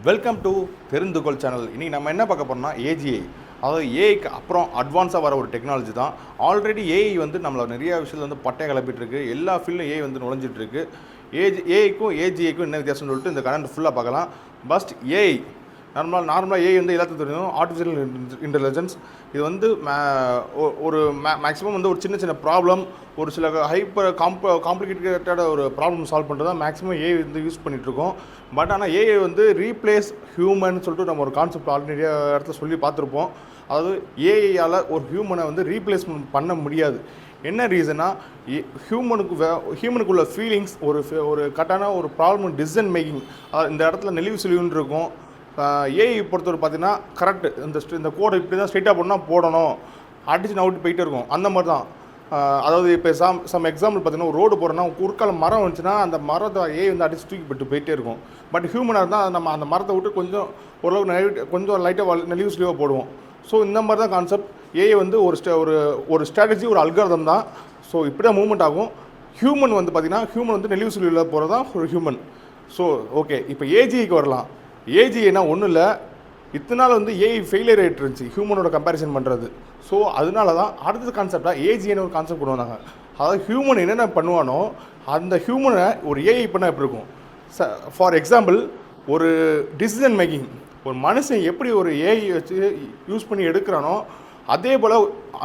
Welcome to தெரிந்துகொள் channel. இன்றைக்கி நம்ம என்ன பார்க்க போகிறோம்னா ஏஜிஐ. அதாவது ஏஐக்கு அப்புறம் அட்வான்ஸாக வர ஒரு டெக்னாலஜி தான். ஆல்ரெடி ஏஐ வந்து நம்மளை நிறைய விஷயத்தில் வந்து பட்டையை கிளப்பிட்டுருக்கு. எல்லா ஃபீல்டும் ஏஐ வந்து நுழைஞ்சிட்ருக்கு. ஏஐக்கும் ஏஜிஐக்கும் என்ன வித்தியாசம்னு சொல்லிட்டு இந்த கரண்ட் ஃபுல்லாக பார்க்கலாம். First AI. நார்மலாக ஏஐ வந்து எல்லாத்துக்கும் தெரியும். Artificial intelligence. இது வந்து ஒரு மேக்ஸிமம் வந்து ஒரு சின்ன சின்ன ப்ராப்ளம், ஒரு சில காம்ப்ளிகேட்டடான ஒரு ப்ராப்ளம் சால்வ் பண்ணுறது தான் மேக்ஸிமம் ஏஐ வந்து யூஸ் பண்ணிகிட்ருக்கோம். பட் ஆனால் ஏஐ வந்து ரீப்ளேஸ் ஹியூமன் சொல்லிட்டு நம்ம ஒரு கான்செப்ட் ஆல்ரெடி இடத்துல சொல்லி பார்த்துருப்போம். அதாவது ஏஐயால் ஒரு ஹியூமனை வந்து ரீப்ளேஸ்மெண்ட் பண்ண முடியாது. என்ன ரீசனா, ஹியூமனுக்குள்ள ஃபீலிங்ஸ், ஒரு கரெக்டான ஒரு ப்ராப்ளம் டிசிஷன் மேக்கிங், இந்த இடத்துல நெளிவு சுழிவுன்னு இருக்கும். ஏஐ பொறுத்தவரை பார்த்தீங்கன்னா கரெக்டு, இந்த கோடை இப்படி தான் ஸ்ட்ரெயிட்டாக போடணும், போடணும், அடிச்சு அவுட்டு போயிட்டே இருக்கும். அந்த மாதிரி தான். அதாவது இப்போ சம் எக்ஸாம்பிள் பார்த்தீங்கன்னா, ஒரு ரோடு போகிறோன்னா குறுக்கால மரம் வந்துச்சுன்னா அந்த மரத்தை ஏஐ வந்து அடிச்சு தூக்கி போயிட்டே இருக்கும். பட் ஹியூமனாக இருந்தால் நம்ம அந்த மரத்தை விட்டு கொஞ்சம் கொஞ்சம் லைட்டாக நெளிவு சுழிவாக போடுவோம். ஸோ இந்த மாதிரி தான் கான்செப்ட். ஏஐ வந்து ஒரு ஸ்ட்ராட்டஜி, ஒரு அல்காரிதம் தான். ஸோ இப்படி தான் மூவ்மெண்ட் ஆகும். ஹியூமன் வந்து பார்த்திங்கன்னா, ஹியூமன் வந்து நெளிவு சுழிவில் போகிறது தான் ஒரு ஹியூமன். ஸோ ஓகே, இப்போ ஏஜிஐக்கு வரலாம். ஏஜிஐனா ஒன்றும் இல்லை, இத்தனை நாள் வந்து ஏஐ ஃபெயிலியர் ஆகிட்டு இருந்துச்சு ஹியூமனோட கம்பேரிசன் பண்ணுறது. ஸோ அதனால தான் அடுத்த கான்செப்டாக ஏஜிஐன்னு ஒரு கான்செப்ட் கொண்டு வந்தாங்க. அதாவது ஹியூமன் என்னென்ன பண்ணுவானோ அந்த ஹியூமனை ஒரு ஏஐ பண்ணால் எப்படி இருக்கும். ஃபார் எக்ஸாம்பிள், ஒரு டிசிஷன் மேக்கிங், ஒரு மனுஷன் எப்படி ஒரு ஏஐ வச்சு யூஸ் பண்ணி எடுக்கிறானோ அதே போல்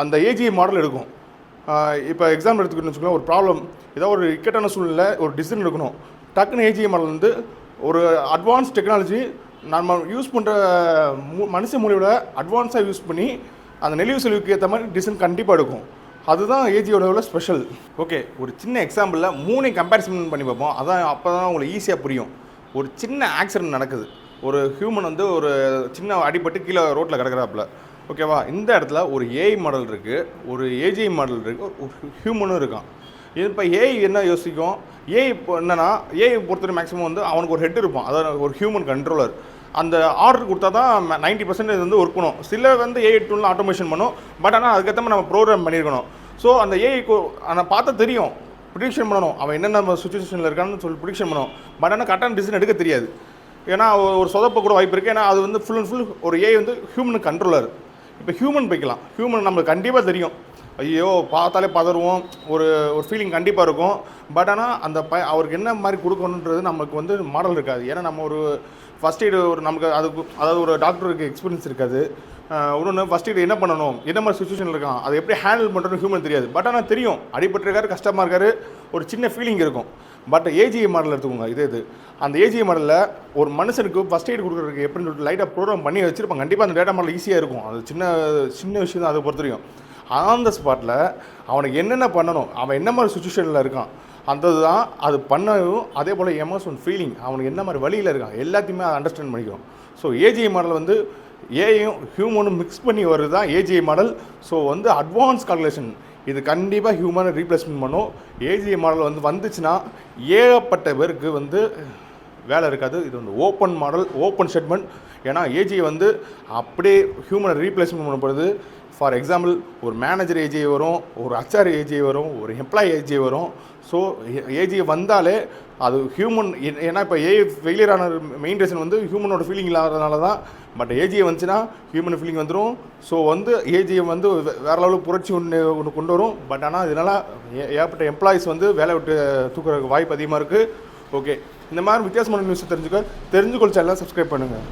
அந்த ஏஜிஐ மாடல் எடுக்கும். இப்போ எக்ஸாம்பிள் எடுத்துக்கிட்டோன்னு வச்சுக்கோங்களேன், ஒரு ப்ராப்ளம், ஏதோ ஒரு இக்கட்டான சூழ்நிலை, ஒரு டிசிஷன் எடுக்கணும். டக்குன்னு ஏஜிஐ மாடல் வந்து ஒரு அட்வான்ஸ் டெக்னாலஜி நம்ம யூஸ் பண்ணுற மனுஷ மொழியோட அட்வான்ஸாக யூஸ் பண்ணி அந்த நெளிவு சுழிவுக்கு ஏற்ற மாதிரி டிசிஷன் கண்டிப்பாக எடுக்கும். அதுதான் ஏஜியோட ஸ்பெஷல். ஓகே, ஒரு சின்ன எக்ஸாம்பிளில் 3 கம்பேரிசன் பண்ணி பார்ப்போம். அப்போ தான் உங்களுக்கு ஈஸியாக புரியும். ஒரு சின்ன ஆக்சிடென்ட் நடக்குது. ஒரு ஹியூமன் வந்து ஒரு சின்ன அடிபட்டு கீழே ரோட்டில் கிடக்கிறாப்புல. ஓகேவா, இந்த இடத்துல ஒரு ஏஐ மாடல் இருக்குது, ஒரு ஏஜிஐ மாடல் இருக்குது, ஒரு ஹியூமனும் இருக்கான். இப்போ ஏஐ என்ன யோசிக்கும், ஏஐ இப்போ என்னென்னா, ஏஐ பொறுத்தவரை மேக்ஸிமம் வந்து அவனுக்கு ஒரு ஹெட் இருப்பான், அதாவது ஒரு ஹியூமன் கண்ட்ரோலர். அந்த ஆர்டர் கொடுத்தா தான் 90% வந்து ஒர்க் பண்ணும். சில வந்து ஏஐ டூலில் ஆட்டோமேஷன் பண்ணும். பட் ஆனால் அதுக்கேற்ற மாதிரி நம்ம ப்ரோக்ராம் பண்ணியிருக்கணும். ஸோ அந்த ஏஐக்கு ஆனால் பார்த்தா தெரியும், ப்ரிடிக்ஷன் பண்ணணும், அவன் என்னென்ன சுச்சுவேஷனில் இருக்கான்னு சொல்லி ப்ரிடிக்ஷன் பண்ணணும். பட் ஆனால் கரெக்டான டிசிஷன் எடுக்க தெரியாது. ஏன்னா ஒரு சொதப்ப கூட வாய்ப்பு இருக்குது. ஏன்னா அது வந்து ஃபுல் அண்ட் ஃபுல் ஒரு ஏஐ வந்து ஹியூமன் கண்ட்ரோலர். இப்போ ஹியூமன் போய்க்கலாம். ஹியூமன் நம்மளுக்கு கண்டிப்பாக தெரியும், ஐயோ பார்த்தாலே பதறுவோம், ஒரு ஃபீலிங் கண்டிப்பாக இருக்கும். பட் ஆனால் அந்த அவருக்கு என்ன மாதிரி கொடுக்கணுன்றது நமக்கு வந்து மாடல் இருக்காது. ஏன்னா நம்ம ஒரு ஃபஸ்ட் எய்டு நமக்கு அதாவது ஒரு டாக்டருக்கு எக்ஸ்பீரியன்ஸ் இருக்காது. இன்னொன்று ஃபஸ்ட் எய்டு என்ன பண்ணணும், என்ன மாதிரி சுச்சுவேஷனில் இருக்கான், அதை எப்படி ஹேண்டில் பண்ணுறதுன்னு ஹியூமன் தெரியாது. பட் ஆனால் தெரியும், அடிபட்டிருக்காரு, கஷ்டமாக இருக்காரு, ஒரு சின்ன ஃபீலிங் இருக்கும். பட் ஏஜிஐ மாடல் எடுத்துக்கோங்க. இது அந்த ஏஜிஐ மாடலில் ஒரு மனுஷனுக்கு ஃபஸ்ட் எய்டு கொடுக்குறதுக்கு எப்படின்னு சொல்லிட்டு லைட்டாக ப்ரோக்ராம் பண்ணி வச்சுருப்பாங்க. கண்டிப்பாக அந்த டேட்டா மாடல் ஈஸியாக இருக்கும். அது சின்ன விஷயம் தான். அதை பொறுத்த வரைக்கும் ஆன் த ஸ்பாட்டில் அவனுக்கு என்னென்ன பண்ணணும், அவன் என்ன மாதிரி சுச்சுவேஷனில் இருக்கான், அந்த தான் அது பண்ணவும். அதே போல் எமோஷன் ஃபீலிங், அவனுக்கு என்ன மாதிரி வழியில் இருக்கான், எல்லாத்தையுமே அதை அண்டர்ஸ்டாண்ட் பண்ணிக்கிறோம். ஸோ ஏஜிஐ மாடல் வந்து ஏஐயும் ஹியூமனும் மிக்ஸ் பண்ணி வருது தான் ஏஜிஐ மாடல். ஸோ வந்து அட்வான்ஸ் கால்குலேஷன், இது கண்டிப்பாக ஹியூமனை ரீப்ளேஸ்மெண்ட் பண்ணும். ஏஜிஐ மாடல் வந்து வந்துச்சுன்னா ஏகப்பட்ட பேருக்கு வந்து வேலை இருக்காது. இது வந்து ஓப்பன் மாடல், ஓப்பன் ஸ்டேட்மெண்ட். ஏன்னா ஏஜிஐ வந்து அப்படியே ஹியூமனை ரீப்ளேஸ்மெண்ட் பண்ணப்படுது. ஃபார் எக்ஸாம்பிள், ஒரு மேனேஜர் ஏஜிஐ வரும், ஒரு ஹெச்ஆர் ஏஜிஐ வரும், ஒரு எம்ப்ளாயி ஏஜிஐ வரும். ஸோ ஏஜிஐ வந்தாலே அது ஹியூமன். ஏன்னா இப்போ ஏஐ ஃபெயிலியரான மெயின் ரீசன் வந்து ஹியூமனோட ஃபீலிங் இல்லாதனால தான். பட் ஏஜிஐ வந்துச்சுன்னா ஹியூமன் ஃபீலிங் வந்துடும். ஸோ வந்து ஏஜிஐ வந்து வேறு லெவலுக்கு புரட்சி ஒன்று கொண்டு வரும். பட் ஆனால் இதனால் ஏகப்பட்ட எம்ப்ளாயிஸ் வந்து வேலை விட்டு தூக்குறதுக்கு வாய்ப்பு அதிகமாக இருக்குது. ஓகே, இந்த மாதிரி வித்தியாசமான நியூஸை தெரிஞ்சுக்கொள் சேனலை சப்ஸ்கிரைப் பண்ணுங்கள்.